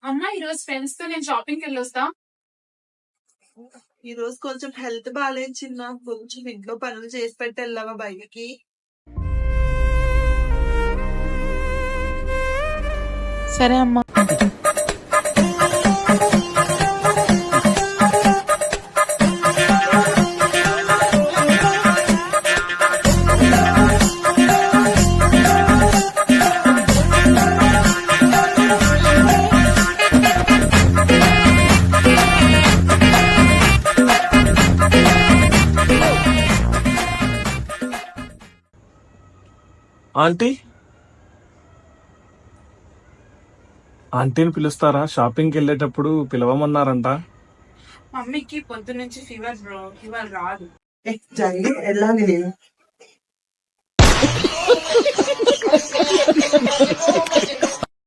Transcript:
అమ్మా ఈ రోజు ఫ్రెండ్స్ తో నేను షాపింగ్ కి వెళ్ళొస్తా. ఈ రోజు కొంచెం హెల్త్ బాగాలేదు చిన్న, కొంచెం ఇంట్లో పనులు చేసి పెట్టి వెళ్ళావా బయటకి? సరే అమ్మా. ఆంటీ, ఆంటీని పిలుస్తారా? షాపింగ్కి వెళ్ళేటప్పుడు పిలవమన్నారంట. మమ్మీకి పొద్దు నుంచి ఫీవర్ బ్రో, ఫీవర్ రాదు. జల్దీ వెళ్ళాలి నేను.